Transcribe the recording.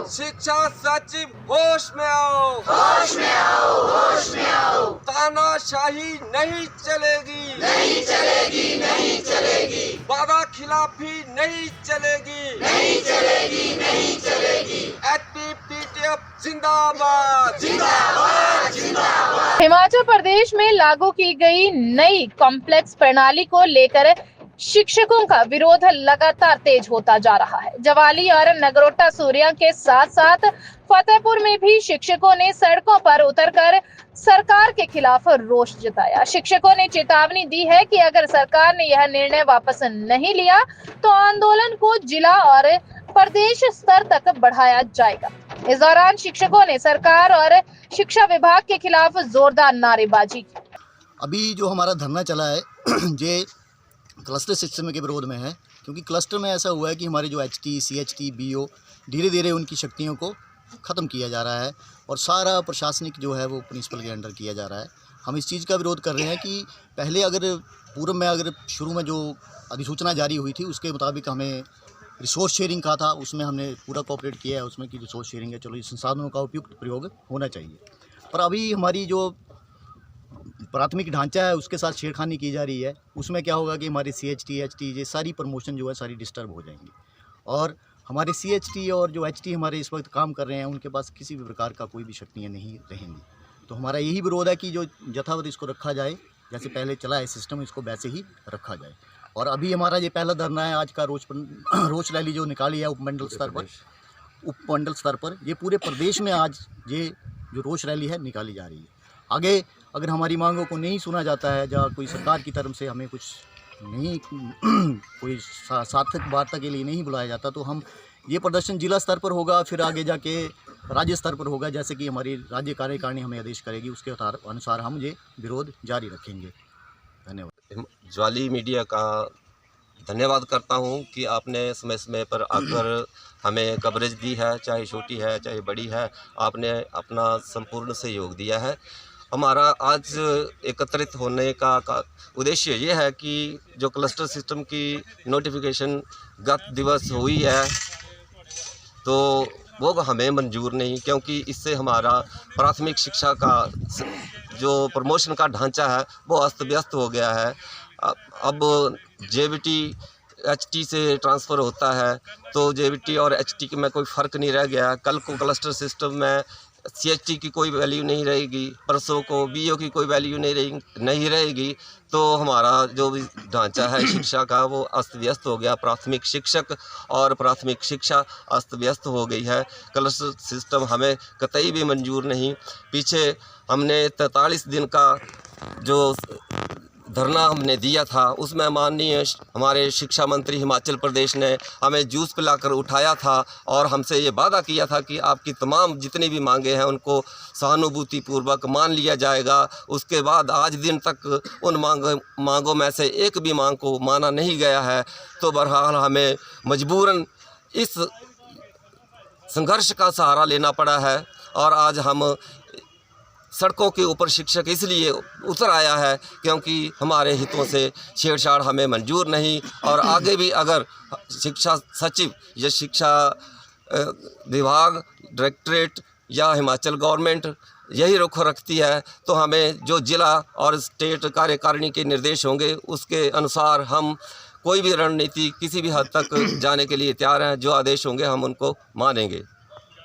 शिक्षा सचिव होश में आओ, होश में आओ, होश में आओ। तानाशाही नहीं चलेगी, नहीं चलेगी, नहीं चलेगी, वादा खिलाफी नहीं चलेगी, नहीं चलेगी, नहीं चलेगी। एचपीटीएफ जिंदाबाद, जिंदाबाद, जिंदाबाद। हिमाचल प्रदेश में लागू की गई नई कॉम्प्लेक्स प्रणाली को लेकर शिक्षकों का विरोध लगातार तेज होता जा रहा है। जवाली और नगरोटा सूर्या के साथ साथ फतेहपुर में भी शिक्षकों ने सड़कों पर उतरकर सरकार के खिलाफ रोष जताया। शिक्षकों ने चेतावनी दी है कि अगर सरकार ने यह निर्णय वापस नहीं लिया तो आंदोलन को जिला और प्रदेश स्तर तक बढ़ाया जाएगा। इस दौरान शिक्षकों ने सरकार और शिक्षा विभाग के खिलाफ जोरदार नारेबाजी की। अभी जो हमारा धरना चला है ये क्लस्टर सिस्टम के विरोध में है, क्योंकि क्लस्टर में ऐसा हुआ है कि हमारे जो एचटी, सीएचटी, बीओ धीरे धीरे उनकी शक्तियों को ख़त्म किया जा रहा है और सारा प्रशासनिक जो है वो प्रिंसिपल के अंडर किया जा रहा है। हम इस चीज़ का विरोध कर रहे हैं कि पहले अगर शुरू में जो अधिसूचना जारी हुई थी उसके मुताबिक हमें रिसोर्स शेयरिंग का था, उसमें हमने पूरा कोऑपरेट किया है उसमें कि रिसोर्स शेयरिंग है, चलो ये संसाधनों का उपयुक्त प्रयोग होना चाहिए। पर अभी हमारी जो प्राथमिक ढांचा है उसके साथ छेड़खानी की जा रही है। उसमें क्या होगा कि हमारे सीएचटी, एचटी ये सारी प्रमोशन जो है सारी डिस्टर्ब हो जाएंगी और हमारे सीएचटी और जो एचटी हमारे इस वक्त काम कर रहे हैं उनके पास किसी भी प्रकार का कोई भी शक्तियाँ नहीं रहेंगी। तो हमारा यही विरोध है कि जो यथावत इसको रखा जाए, जैसे पहले चला है सिस्टम, इसको वैसे ही रखा जाए। और अभी हमारा ये पहला धरना है आज का, रोष रैली जो निकाली है उपमंडल स्तर पर, ये पूरे प्रदेश में आज ये जो रोष रैली है निकाली जा रही है। आगे अगर हमारी मांगों को नहीं सुना जाता है या कोई सरकार की तरफ से हमें कुछ नहीं कोई सार्थक वार्ता के लिए नहीं बुलाया जाता तो हम ये प्रदर्शन जिला स्तर पर होगा, फिर आगे जाके राज्य स्तर पर होगा। जैसे कि हमारी राज्य कार्यकारिणी हमें आदेश करेगी उसके अनुसार हम ये विरोध जारी रखेंगे। धन्यवाद। ज्वाली मीडिया का धन्यवाद करता हूं कि आपने समय समय पर आकर हमें कवरेज दी है, चाहे छोटी है चाहे बड़ी है, आपने अपना संपूर्ण सहयोग दिया है। हमारा आज एकत्रित होने का उद्देश्य ये है कि जो क्लस्टर सिस्टम की नोटिफिकेशन गत दिवस हुई है तो वो हमें मंजूर नहीं, क्योंकि इससे हमारा प्राथमिक शिक्षा का जो प्रमोशन का ढांचा है वो अस्त व्यस्त हो गया है। अब जेवीटी एचटी से ट्रांसफ़र होता है तो जेवीटी और एचटी में कोई फ़र्क नहीं रह गया। कल को क्लस्टर सिस्टम में सीएचटी की कोई वैल्यू नहीं रहेगी, परसों को बीओ की कोई वैल्यू नहीं रहेगी, तो हमारा जो भी ढांचा है शिक्षा का वो अस्त व्यस्त हो गया। प्राथमिक शिक्षक और प्राथमिक शिक्षा अस्त व्यस्त हो गई है। क्लस्टर सिस्टम हमें कतई भी मंजूर नहीं। पीछे हमने 43 दिन का जो धरना हमने दिया था उसमें माननीय हमारे शिक्षा मंत्री हिमाचल प्रदेश ने हमें जूस पिलाकर उठाया था और हमसे ये वादा किया था कि आपकी तमाम जितनी भी मांगे हैं उनको सहानुभूतिपूर्वक मान लिया जाएगा। उसके बाद आज दिन तक उन मांगों में से एक भी मांग को माना नहीं गया है। तो बहरहाल हमें मजबूरन इस संघर्ष का सहारा लेना पड़ा है और आज हम सड़कों के ऊपर शिक्षक इसलिए उतर आया है क्योंकि हमारे हितों से छेड़छाड़ हमें मंजूर नहीं। और आगे भी अगर शिक्षा सचिव या शिक्षा विभाग, डायरेक्टरेट या हिमाचल गवर्नमेंट यही रुख रखती है तो हमें जो जिला और स्टेट कार्यकारिणी के निर्देश होंगे उसके अनुसार हम कोई भी रणनीति किसी भी हद तक जाने के लिए तैयार हैं। जो आदेश होंगे हम उनको मानेंगे।